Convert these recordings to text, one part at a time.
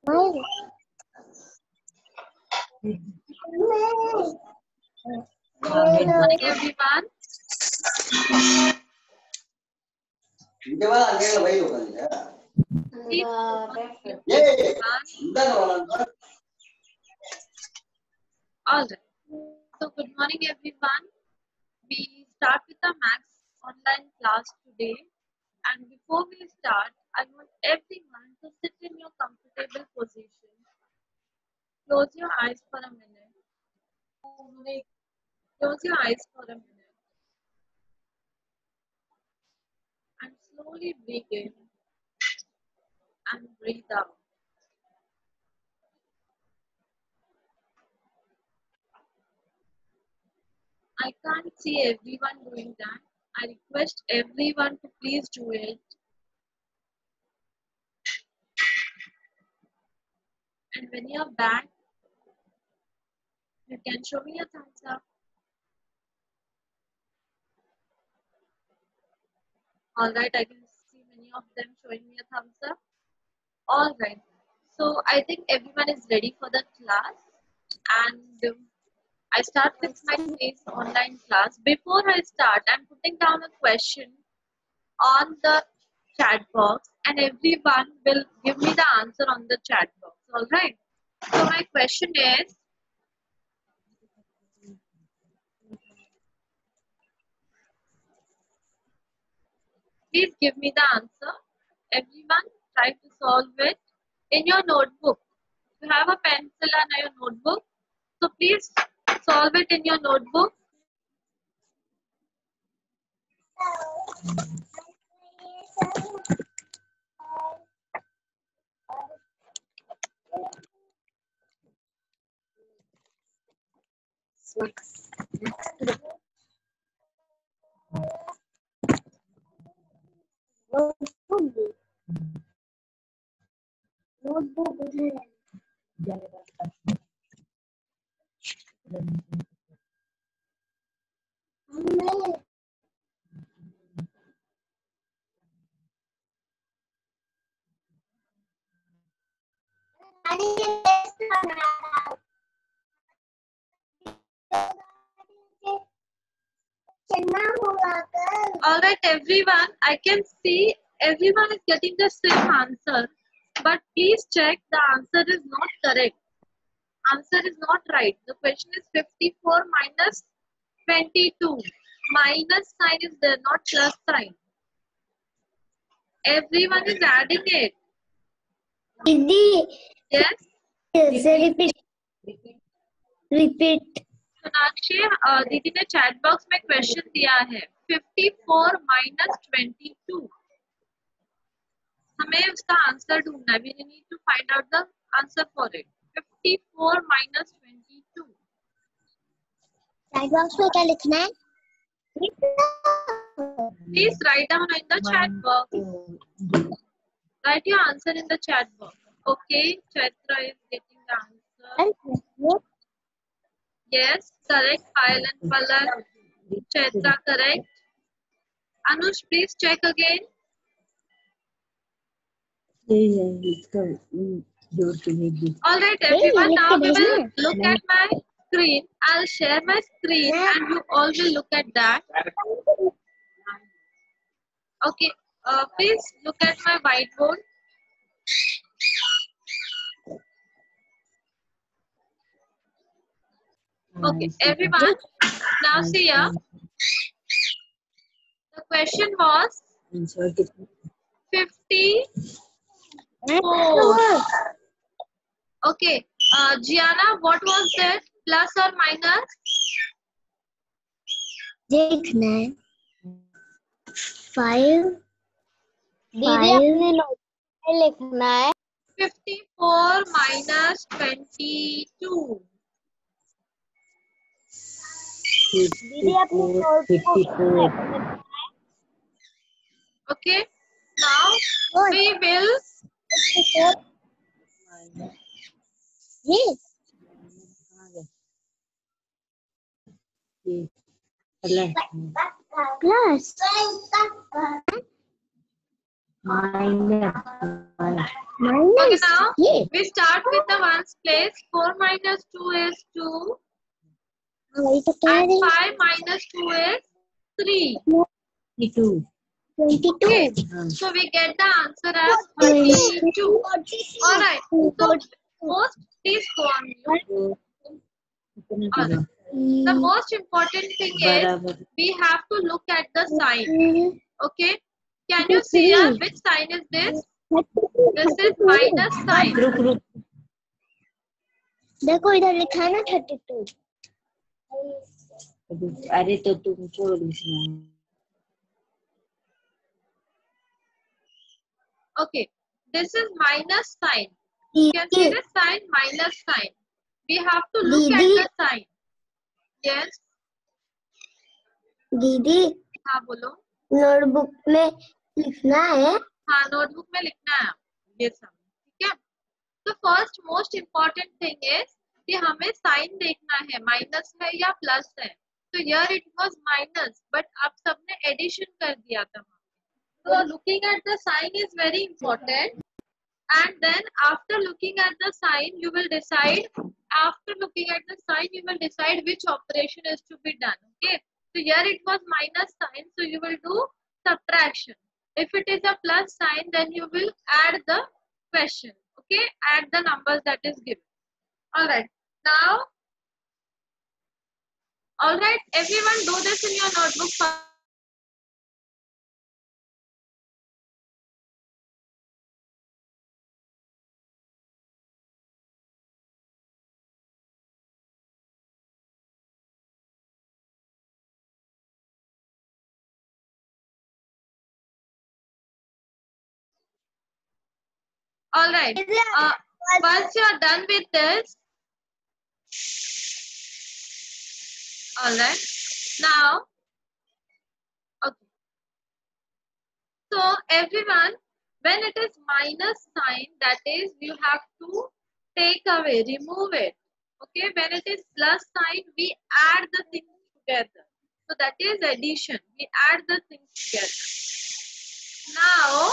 Good morning, everyone. All right. So, good morning, everyone. We start with the Max online class today. And before we start, I want everyone to sit in your comfortable position. Close your eyes for a minute. Close your eyes for a minute. And slowly breathe in and breathe out. I can't see everyone doing that. I request everyone to please do it. And when you're back, you can show me a thumbs up. Alright, I can see many of them showing me a thumbs up. Alright, so I think everyone is ready for the class. And I start with my today's online class. Before I start, I'm putting down a question on the chat box and everyone will give me the answer on the chat box. Alright, so my question is, please give me the answer. Everyone try to solve it in your notebook. You have a pencil and your notebook. So please solve it in your notebook. Alright everyone, I can see everyone is getting the same answer. But please check the answer is not correct. Answer is not right. The question is 54 minus 22. Minus sign is there, not plus sign. Everyone is adding it. Didi, Yes? repeat. Sonakshi दीदी ने chat box में question दिया है 54 minus 22. हमें उसका answer ढूंढना है. We need to find out the answer for it. 54 minus 22. Chat box में क्या लिखना है? Please write down in the chat box. Write your answer in the chat box. Okay, Chaitra is getting the answer. Yes, correct. Payal and Palak. Chaitra, correct. Anush, please check again. Alright, everyone, now we will look at my screen. I'll share my screen and you all will look at that. Okay, please look at my whiteboard. Okay, everyone, now see here. The question was 54. Okay, Gianna, what was that? Plus or minus? देखना है 5 दीदी अपने note में लिखना है 54 minus 22. दीदी अपने note में Okay, now we will plus Okay, now we start with the ones place. 4 minus 2 is 2 and 5 minus 2 is 3. 22. Okay, so we get the answer as 32. Alright, so most, please go on mute. Alright. The most important thing is we have to look at the sign. Okay, can you see which sign is this? This is minus sign. रुक देखो इधर लिखा है ना 32. अरे तो तुमको लिखना Okay, this is minus sign. You can see the sign minus sign. We have to look at the sign. Yes. दीदी हाँ बोलो. नोटबुक में लिखना है. हाँ नोटबुक में लिखना है ये सब. ठीक है. तो first most important thing is कि हमें साइन देखना है माइनस है या प्लस है. तो here it was minus but आप सबने एडिशन कर दिया था. So looking at the sign is very important. And then after looking at the sign, you will decide. After looking at the sign, you will decide which operation is to be done. Okay. So here it was minus sign, so you will do subtraction. If it is a plus sign, then you will add the question. Okay, add the numbers that is given. All right. Now, all right, everyone, do this in your notebook. All right. Once you are done with this, all right. Now, okay. So everyone, when it is minus sign, that is you have to take away, remove it. Okay. When it is plus sign, we add the things together. So that is addition. We add the things together. Now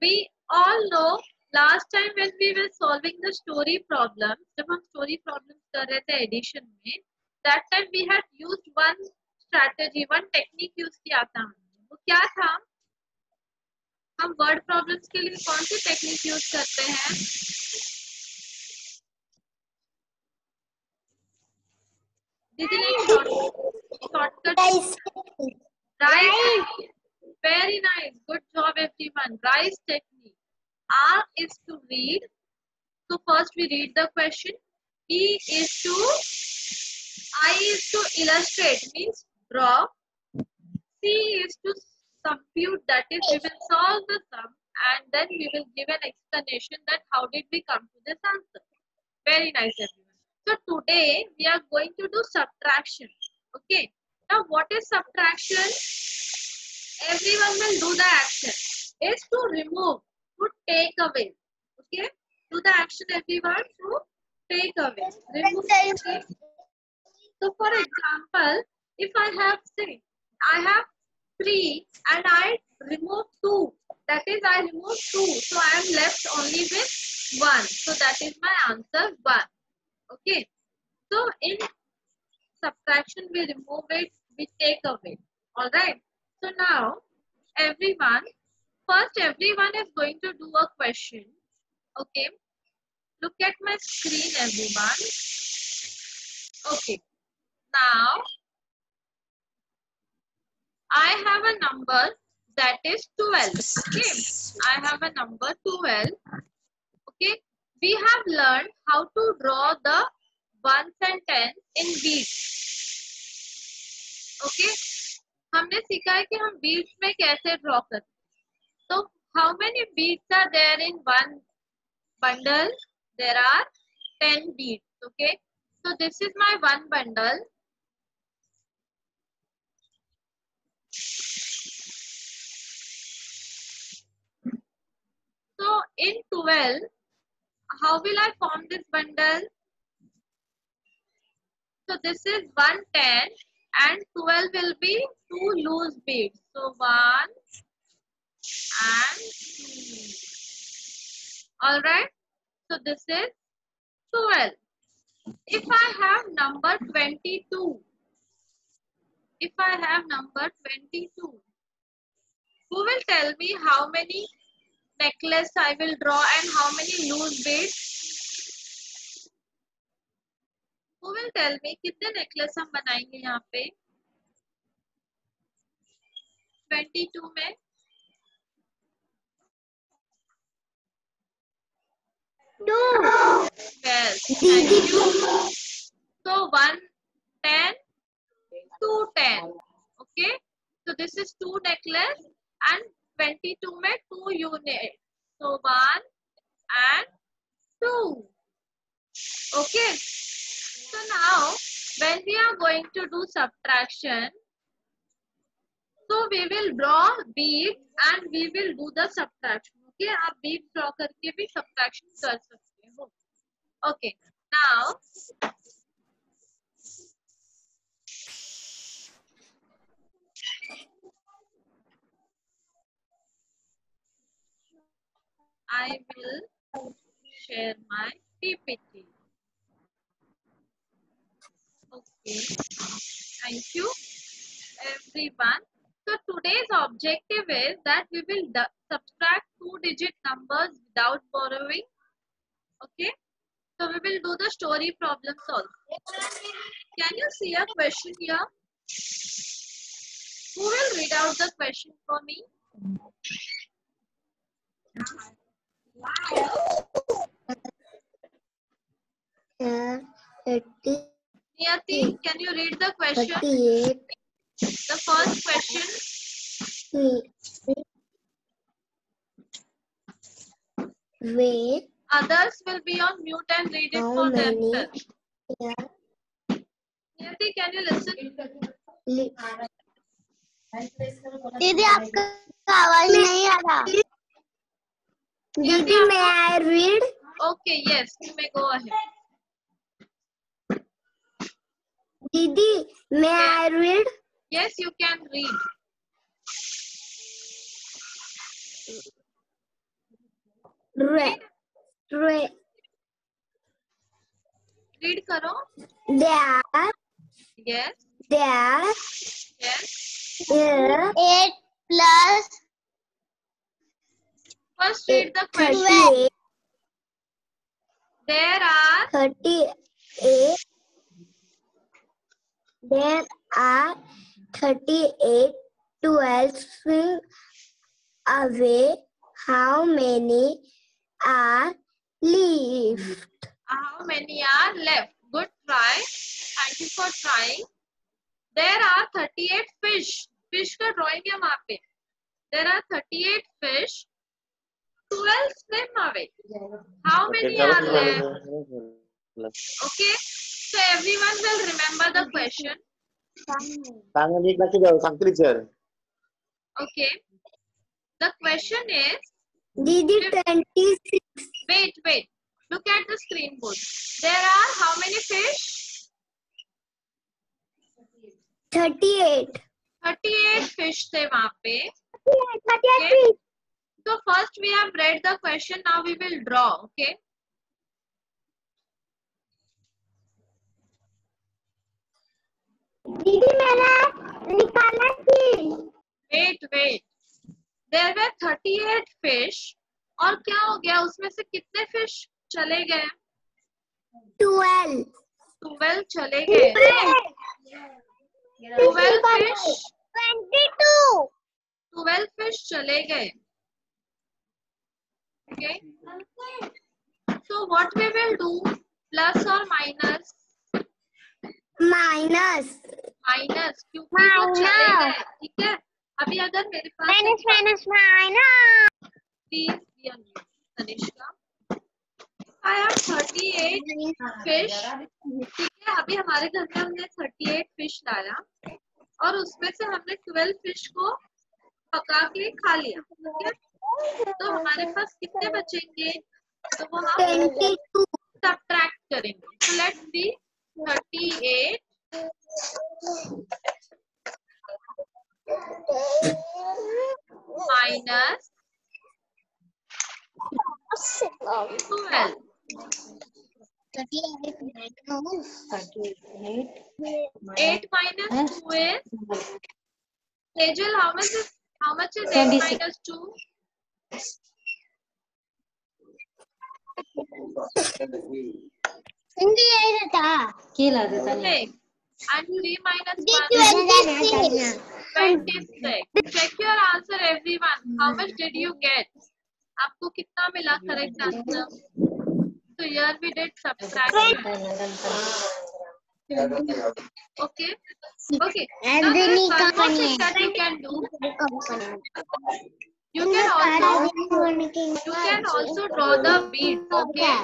we all know last time when we were solving the story problems, जब हम story problems कर रहे थे addition में, that time we had used one strategy, one technique use किया था. वो क्या था? हम word problems के लिए कौन सी technique use करते हैं? दीदी ने shortcut. Right. Very nice. Good job, everyone. Rice technique. R is to read. So first we read the question. E is to, I is to illustrate, means draw. C is to compute, that is we will solve the sum and then we will give an explanation that how did we come to this answer. Very nice, everyone. So today we are going to do subtraction. Okay. Now what is subtraction? Everyone will do the action. Is to remove, to take away. Okay. Do the action, everyone, to take away. Remove. Okay. So for example, if I have, say, I have 3 and I remove 2. That is, I remove 2. So I am left only with 1. So that is my answer 1. Okay. So in subtraction, we remove it, we take away. Alright. So now, everyone, first everyone is going to do a question. Okay. Look at my screen, everyone. Okay. Now, I have a number that is 12. Okay. I have a number 12. Okay. We have learned how to draw the ones and tens in beads. Okay. हमने सीखा है कि हम beads में कैसे draw करते हैं. So, how many beads are there in one bundle? There are 10 beads. Okay. So, this is my one bundle. So, in 12, how will I form this bundle? So, this is 110 and 12 will be 2 loose beads. So 1 and 2. All right. So this is 12. If I have number 22, if I have number 22, who will tell me how many necklace I will draw and how many loose beads? Who will tell me कितने necklace हम बनाएंगे यहाँ पे 22 में? Yes, thank you. So 1, 10, 2, 10. Okay. So this is 2 necklace and 22 में 2 unit. So 1 and 2. Okay. So now when we are going to do subtraction, so we will draw beads and we will do the subtraction. Okay. आप beads draw करके भी subtraction कर सकते हो. Okay. Now I will share my PPT. Okay. Thank you, everyone. So today's objective is that we will subtract 2-digit numbers without borrowing. Okay. So we will do the story problems also. Can you see a question here? Who will read out the question for me? Niyati, can you read the question? 38. The first question. Wait. Others will be on mute and read it for themselves. Niyati, can you listen? दीदी आपका आवाज नहीं आ रहा. दीदी may I read? Okay, yes, you may go ahead. दीदी may I read? Yes, you can read. Read karo. There. Yes. There. Yes. 8 plus. First read the question. 38. There are 38. There are 38 12 away. How many are left? How many are left? Good try. Thank you for trying. There are 38 fish. Fish का drawing है वहाँ पे. There are 38 fish. 12 swim away. How many are left? Okay. So everyone will remember the question. Okay. The question is. Didi 26. Wait. Look at the screen board. There are how many fish? 38. 38 fish थे वहाँ पे. 38. Okay. So first we have read the question. Now we will draw. Okay. दीदी मैंने निकाला थी. Wait. There were 38 fish. और क्या हो गया उसमें से कितने fish चले गए? 12 चले गए. 12 fish. 22. 12 fish चले गए. Okay. So what we will do? Plus or minus? Minus. क्योंकि वो चले गए. ठीक है. अभी अगर मेरे पास minus. Please be on mute, Tanishka. I have 38 fish. ठीक है. अभी हमारे घर में हमने 38 fish लाया और उसमें से हमने 12 fish को पका के खा लिया. ठीक है. तो हमारे पास कितने बचेंगे? तो वो हम 22. subtract करेंगे. So let's see 38 minus 12. 8 minus 2 is Sejal, how much is 8 26. minus 2? Kila देता नहीं 6. And 3 minus 1 is 26. 26. Check your answer, everyone. How much did you get? आपको कितना मिला correct answer? So here we did subtraction. Okay. Okay. Now there is one more thing that you can do. You can also draw the beads. Okay.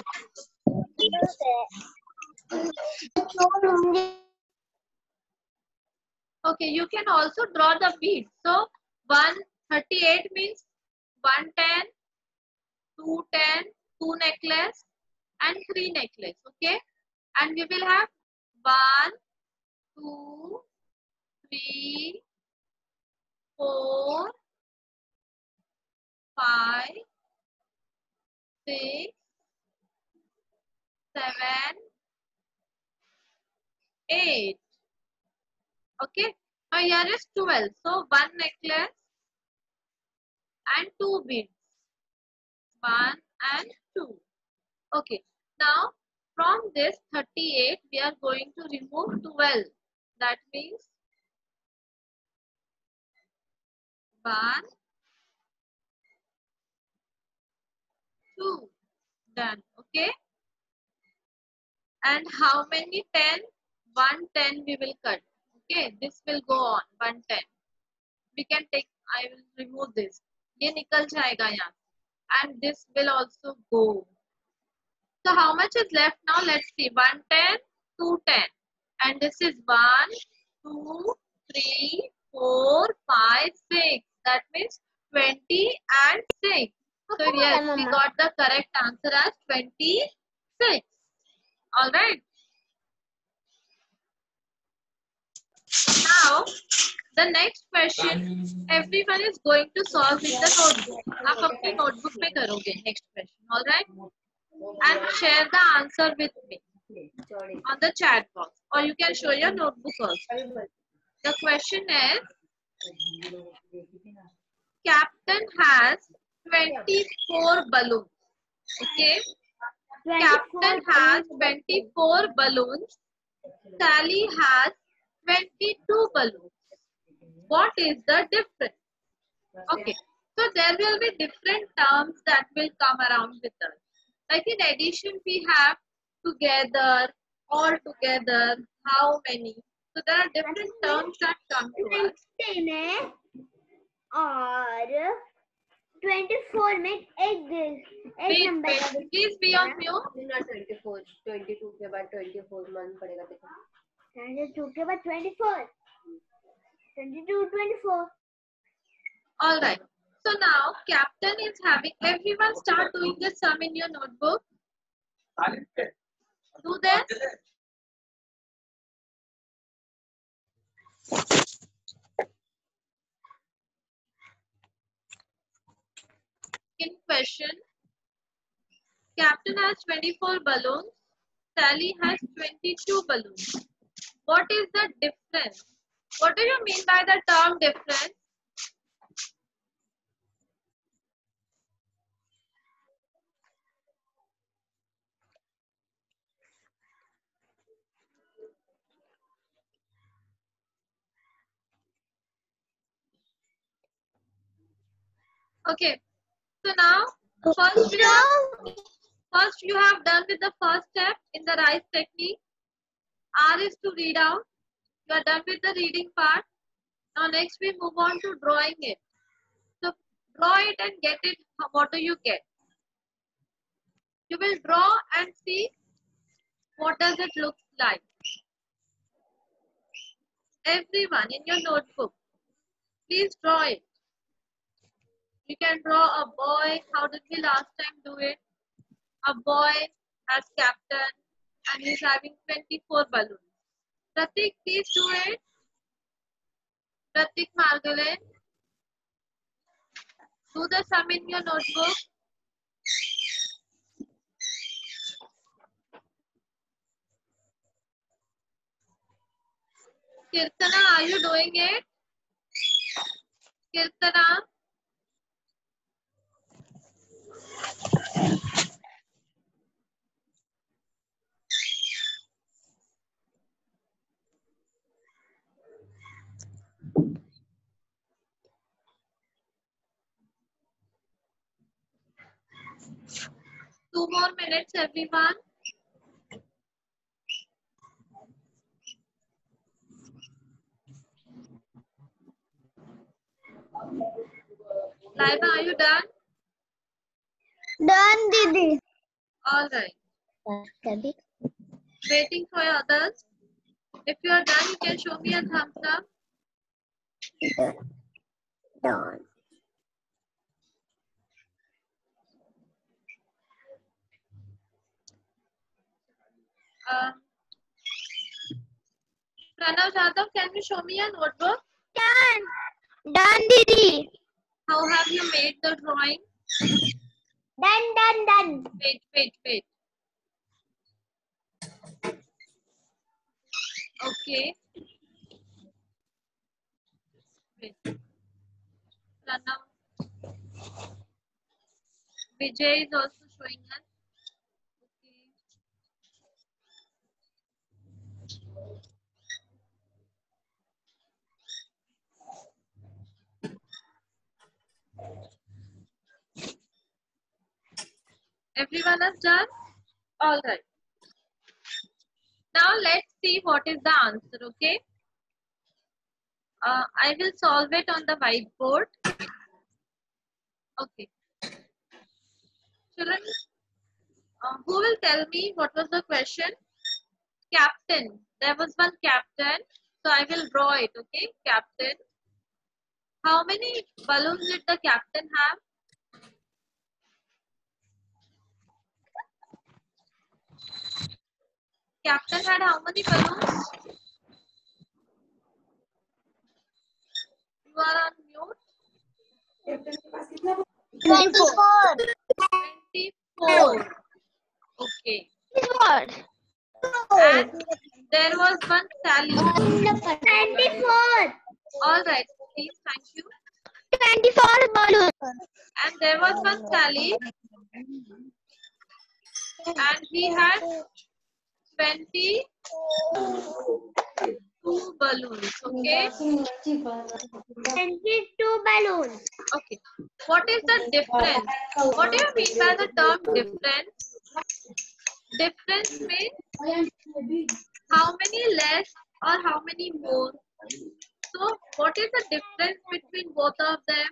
Okay, you can also draw the beads. So 138 means 110, 210, 2 necklace and 3 necklace. Okay, and we will have 1, 2, 3, 4, 5, 6, 7, 8. Okay, now here is 12. So 1 necklace and 2 beads. 1 and 2. Okay, now from this 38 we are going to remove 12. That means 1, 2. Done. Okay, and how many 10? 110 we will cut. Okay, this will go on 110. We can take, I will remove this. ये निकल जाएगा यहाँ. And this will also go. So how much is left now? Let's see. 110, 210. And this is 1, 2, 3, 4, 5, 6. That means 20 and 6. So yes, we got the correct answer as 26. Alright. Now, the next question, everyone is going to solve with the notebook. आप अपनी notebook में करोगे next question. Alright. And share the answer with me on the chat box, or you can show your notebook also. The question is, Captain has 24 balloons. Okay, Captain has 24 balloons. Sally has 22 balloons. What is the difference? Okay, so there will be different terms that will come around with us. Like in addition, we have together, all together, how many. So there are different terms that come to us. और 24 में एक number Please be on mute. 24 22 के बाद 24 मान पड़ेगा देखो 22 के बाद 24 22 24. All right. So now Captain is having, everyone start doing the sum in your notebook. Do this. In question, Captain has 24 balloons. Sally has 22 balloons. What is the difference? What do you mean by the term difference? Okay. So now, first you have done with the first step in the RISE technique. R is to read out. You are done with the reading part. Now next we move on to drawing it. So draw it and get it. What do you get? You will draw and see what does it look like. Everyone in your notebook, please draw it. You can draw a boy. How did we last time do it? A boy as captain and he's having 24 balloons. Pratik, please do it. Pratik Margole, do the sum in your notebook. Kirtana, are you doing it? Kirtana? Two more minutes, everyone. Laiba, are you done? Done, Didi. All right. Waiting for others. If you are done, you can show me a thumbs up. Done. Pranav Jadhav, can you show me a notebook? Done. Done, Didi. How have you made the drawing? Done. Wait. Okay. Wait. Pranav. Vijay is also showing us. Okay. Everyone has done? All right. Now let's see what is the answer, okay? I will solve it on the whiteboard. Okay. Children, who will tell me what was the question? Captain. There was one captain. So I will draw it, okay? Captain. How many balloons did the captain have? Captain had how many balloons? You are on mute. 24. 24. Okay. And there was one Sally. 24. All right, please, thank you. 24 balloons. And there was one Sally, and he had 22 balloons. Okay. 22 balloons. Okay. What is the difference? What do you mean by the term difference? Difference means how many less or how many more. So what is the difference between both of them?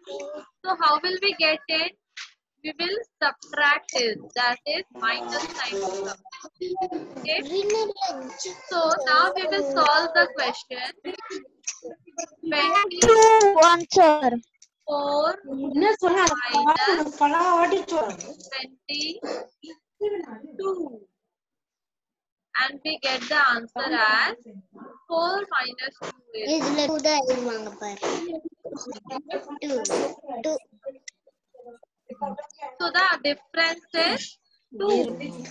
So how will we get it? We will subtract it. That is minus sign will come. Okay. So now we will solve the question. 24 Answer. minus 22. And we get the answer as 4 minus 2 is. So the difference is 2.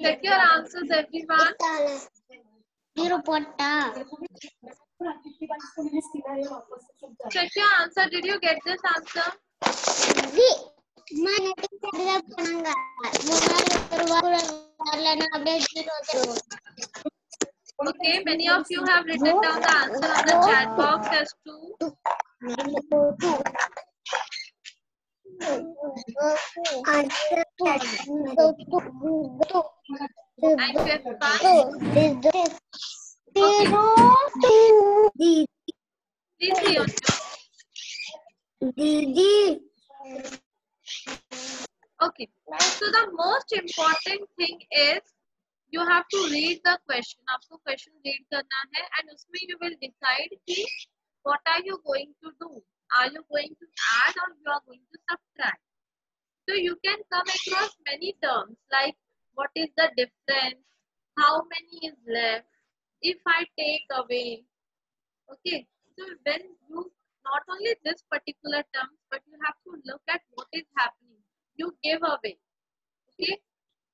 Check your answers, everyone. Check your answer. Did you get this answer? Okay, many of you have written down the answer on the chat box as 2. And fifth one. Okay. Please be on mute. Okay. So the most important thing is you have to read the question. आपको question read करना है and उसमें you will decide कि what are you going to do? Are you going to add or you are going to subtract? So you can come across many terms like what is the difference, how many is left if I take away. Okay, so when you not only this particular term, but you have to look at what is happening. You give away. Okay,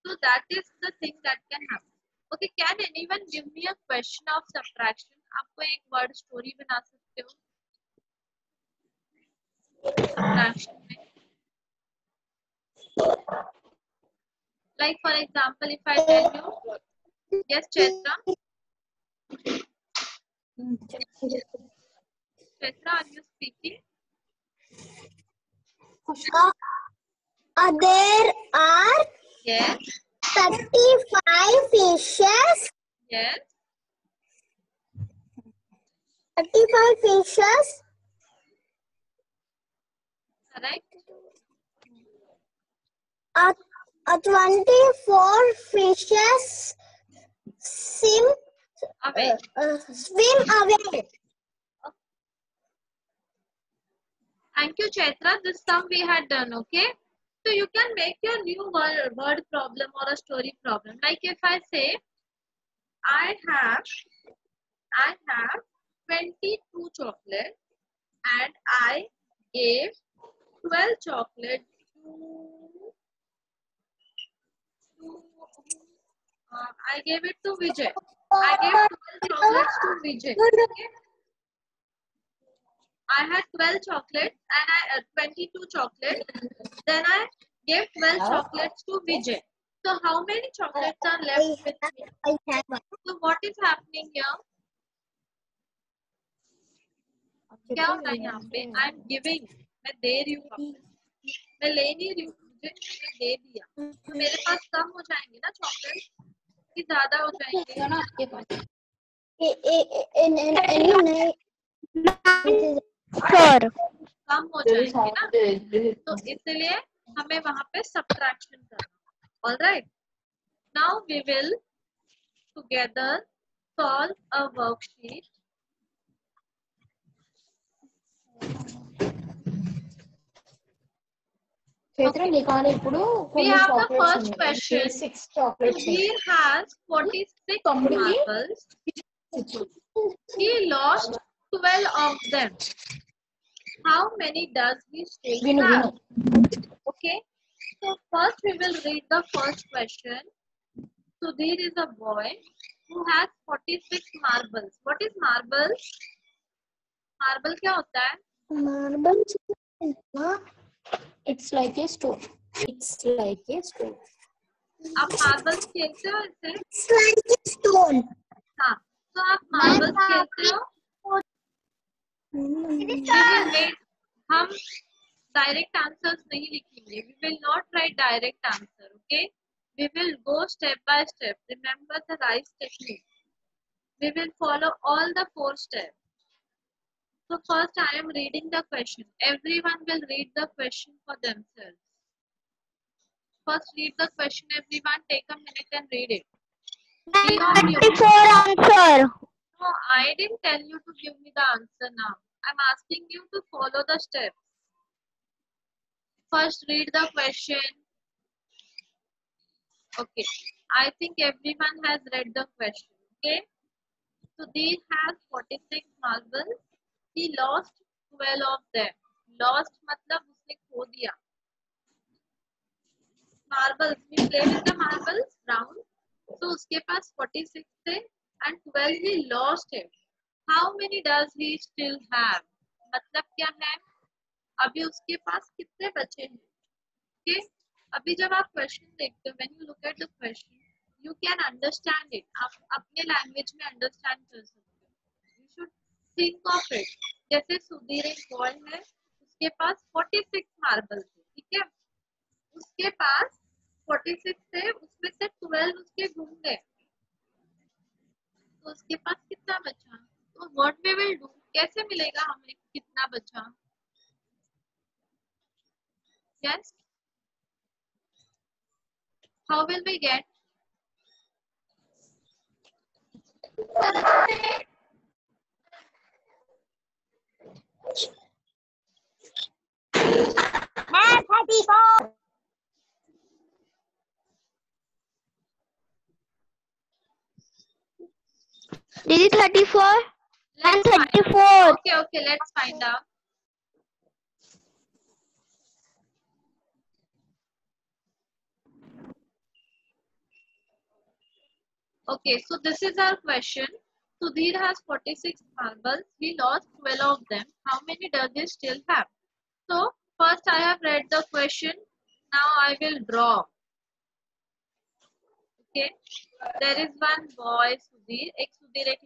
so that is the thing that can happen. Okay, can anyone give me a question of subtraction? आपको एक word story बना सकते हो subtraction में. Like for example, if I tell you, yes, Chaitra. Chaitra, are you speaking? There are Yes. 35 fishes. Yes. 35 fishes. Correct. 24 fishes swim Away. away. Thank you, Chaitra. This sum we had done, okay? So you can make your new word problem or a story problem. Like if I say, I have 22 chocolates and I gave 12 chocolates I gave it to Vijay. I gave 12 chocolates to Vijay. Okay? I had 12 chocolates and I 22 chocolates. Then I gave 12 chocolates to Vijay. So how many chocolates are left with me? So what is happening here? क्या हो रहा है यहाँ पे? I am giving. मैं दे रही हूँ वापस. मैं ले नहीं रही हूँ. मुझे मैंने दे दिया. तो मेरे पास कम हो जाएंगे ना चॉकलेट? कि ज्यादा हो जाएंगे? ना आपके पास. कम हो जाएंगे ना. तो इसलिए हमें वहाँ पे सब्ट्रैक्शन करना. All right. Now we will together solve a worksheet. Okay. We have the first question. He has 46 marbles. He lost 12 of them. How many does he still have? Okay. So first we will read the first question. Sudhir is a boy who has 46 marbles. What is marbles? Marble क्या होता है? Marble. It's like a stone. It's like a stone. आप marbles खेलते हो ऐसे? It's like a stone. हाँ. तो आप marbles खेलते हो? We will wait. हम direct answers नहीं लिखेंगे. We will not write direct answer. Okay? We will go step by step. Remember the RICE technique. We will follow all the 4 steps. So first I am reading the question. Everyone will read the question for themselves. First read the question, everyone. Take a minute and read it. Be on mute. Answer. No, I didn't tell you to give me the answer now. I'm asking you to follow the steps. First read the question. Okay. I think everyone has read the question. Okay. Sudhir has 46 marbles. He lost 12 of them. Lost मतलब उसने खो दिया. Marbles, we play with the marbles round. So उसके पास 46 थे and 12 he lost it. How many does he still have? मतलब क्या है? अभी उसके पास कितने बचे हैं? Okay? अभी जब आप क्वेश्चन देखते हो, when you look at the question, you can understand it. आप अपने लैंग्वेज में अंडरस्टैंड कर सकते हो. You should think of it. जैसे सुधीर एक बॉय है, उसके पास 46 मार्बल थे, ठीक है? उसके पास 46 थे, उसमें से 12 उसके घूम गए, तो उसके पास कितना बचा? तो व्हाट वी विल डू, कैसे मिलेगा हमें कितना बचा? Yes, how will we get? Didi 34 and Let's find out. 34. Okay, let's find out. Okay, so this is our question. Sudhir has 46 marbles. He lost 12 of them. How many does he still have? So, first I have read the question. Now I will draw. Okay, there is one boy, Sudhir. एक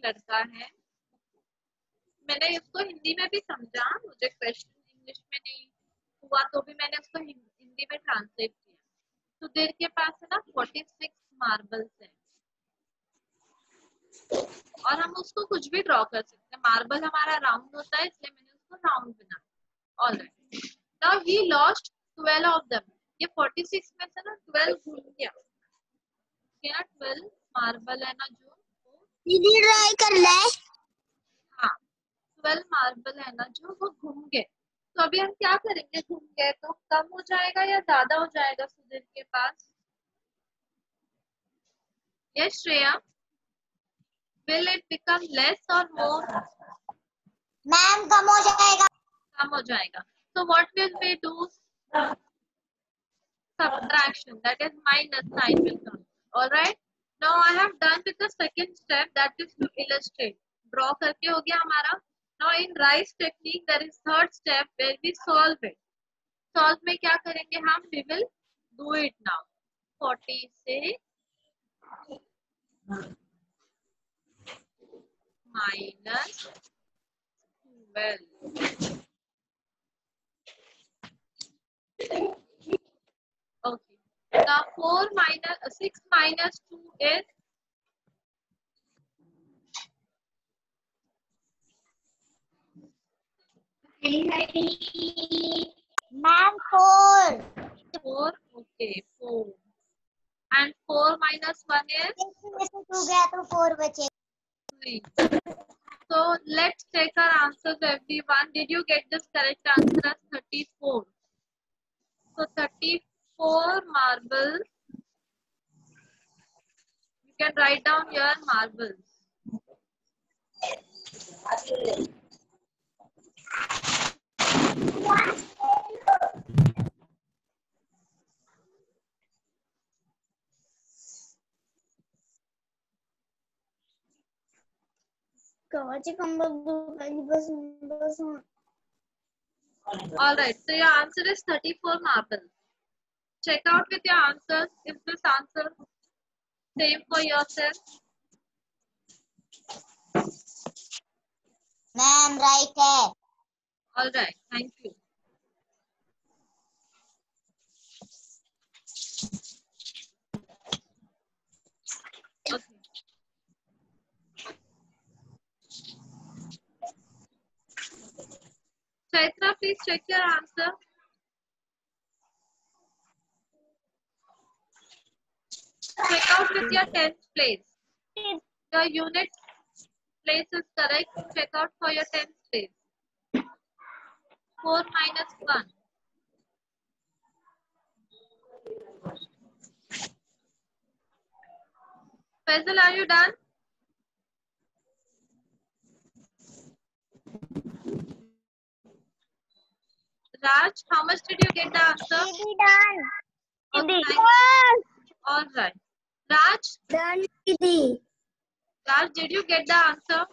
लड़का है. मैंने इसको हिंदी में भी समझा. मुझे question English में नहीं हुआ तो भी मैंने उसको हिंदी में ट्रांसलेट किया. सुधीर के पास है ना 46 मार्बल्स है और हम उसको कुछ भी ड्रॉ कर सकते हैं. मार्बल हमारा राउंड होता है इसलिए मैंने उसको राउंड बनाया. Alright, now he lost 12 of them. ये 46 में से ना 12 भूल गया. क्या 12 मार्बल है ना जो दीदी ट्राई कर ले. हाँ 12 मार्बल है ना जो वो घूम गए. तो अभी हम क्या करेंगे? घूम गए तो कम हो जाएगा या ज्यादा हो जाएगा सुधीर के पास? Yes Shreya, will it become less or more? Ma'am कम हो जाएगा. कम हो जाएगा. So what will we do? Subtraction, that is minus sign will come. All right. Now I have done with the second step, that is to illustrate. Draw करके हो गया हमारा. Now in Rice technique there is third step where we solve it. Solve में क्या करेंगे हम? We will do it now. 46 minus 12. Okay. Now 6 minus 2 is ma'am 4. 4. Okay, 4. And 4 minus 1 is 2 गया तो 4 बचे. 3. So let's take our answers, everyone. Did you get this correct answer as 34? So 34 marbles. You can write down your marbles. All right, so your answer is 34 marbles. Check out with your answers. Is this answer same for yourself? Ma'am right है. All right, thank you. Okay. Chaitra, please check your answer. Check out with your 10th place. Your unit place is correct. Check out for your 10th place. 4 minus 1. Faisal, are you done? Raj, how much did you get the answer? Done. Okay. All right. Raj, Done, Didi. Raj, did you get the answer?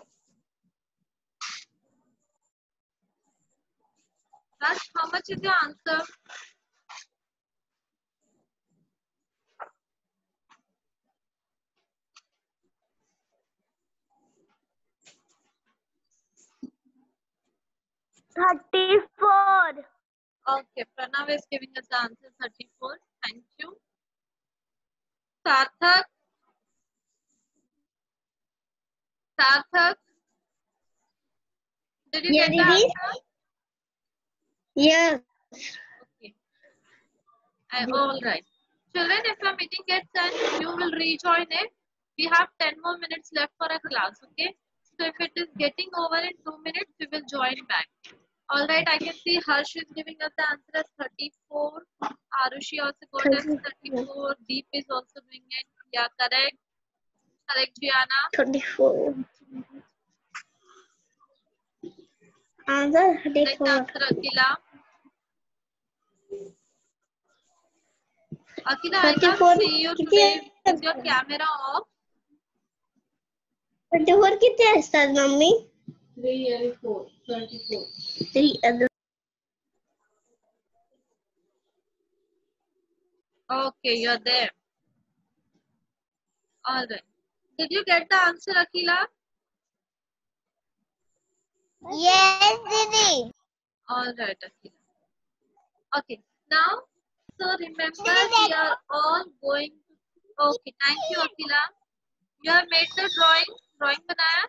Raj, how much is your answer? $34. Okay, Pranav is giving us the answer 34. Thank you. Sarthak. Sarthak. Did you Yeah, get the Didi. answer? Yes. Okay. All right. Children, if the meeting gets done, you will rejoin it. We have 10 more minutes left for a class, okay? So if it is getting over in 2 minutes, we will join back. All right, I can see Harsh is giving us the answer as 34. Arushi also got as 34. Deep is also doing it. Yeah, correct. Correct, Gianna. 34. Answer Right 34. answer, Akila. Akila, I can't 34 see you today. Is your camera off? 34 कितने असतात mummy? 3 and 4, 34. 3 Okay, you're there. All right. Did you get the answer, Akila? Yes, Didi. All right, Akila. Okay. Now, so remember we are all going. Okay. Thank you, Akila. You have made the drawing. Drawing बनाया?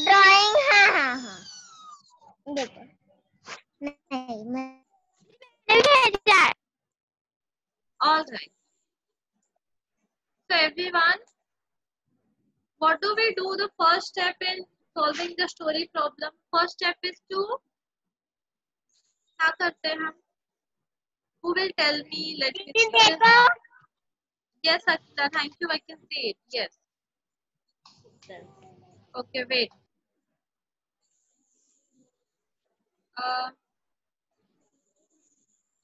Drawing हाँ. देखो. नहीं मैंने भेजा. All right. So everyone, what do we do? The first step in solving the story problem. First step is to क्या करते हैं हम? Who will tell me? Let me see. देखो. Yes, Akila. Thank you. I can see it. Yes. Okay. Wait.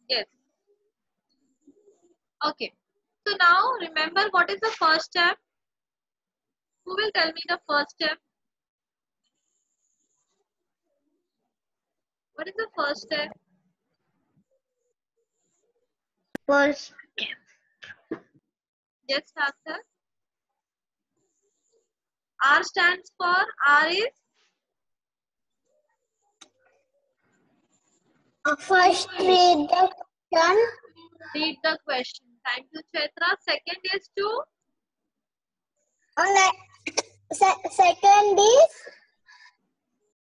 Yes. Okay. So now remember what is the first step? Who will tell me the first step? What is the first step? First. Yes, Doctor. R stands for R is First read the question. read the question. Thank you, Chaitra. Second is to Second is